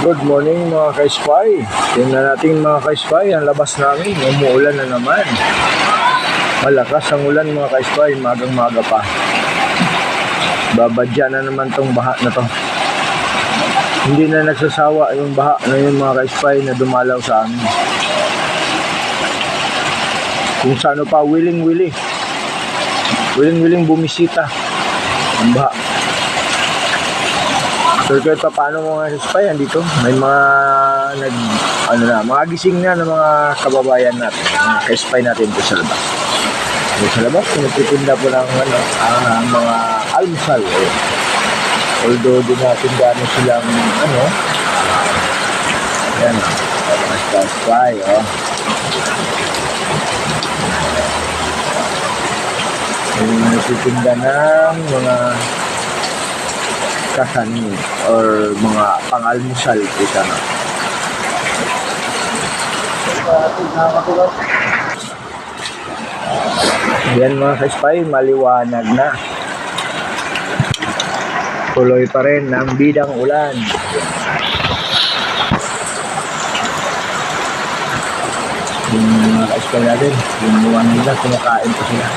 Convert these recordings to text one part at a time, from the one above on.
Good morning mga ka-spy. Tingnan natin mga ka-spy, ang labas namin, umuulan na naman. Malakas ang ulan mga ka-spy, magang-maga pa. Babadya na naman tong baha na to. Hindi na nagsasawa yung baha na yung mga ka-spy na dumalaw sa amin. Kung saan pa, willing-willing bumisita ang baha. So kahit pa paano mga ka-spy, andito may mga mga gising na ng mga kababayan natin, mga ka-spy natin po sa labas. Sa labas, nagtitinda po ng mga almusal. Although di natin gano'n silang yan, mga ka-spy, yung nagtitinda ng mga kasanin or mga pang-almusal po sana. Yan mga ka-spy, maliwanag na. Tuloy pa rin ng bidang ulan. Yung mga ka-spy natin, yung buwan nila, kumakain pa sila.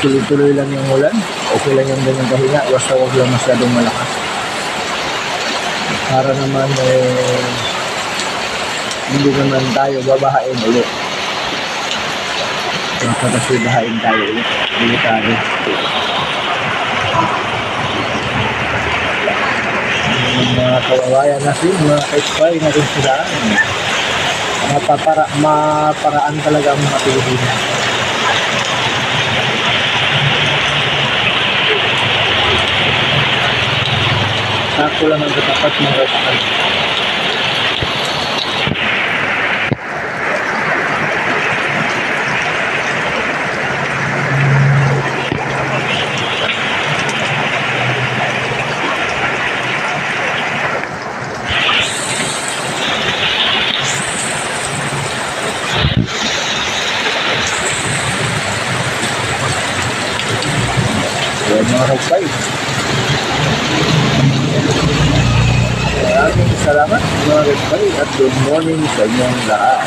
Tuloy-tuloy lang yung ulan. Okay lang yung ganyan kahinga. Basta huwag lang masyadong malakas. Para naman hindi naman tayo babahain ulit. Kasi bahain tayo ulit. Delikado. Mga kawawayan natin, mga ka-spy natin sila. Maparaan talaga ang mga Pilipinas. Sakto lang ang katapat ng restaurant. Yan mga ka-spy. Maraming salamat mga ka-spy at good morning sa inyong lahat.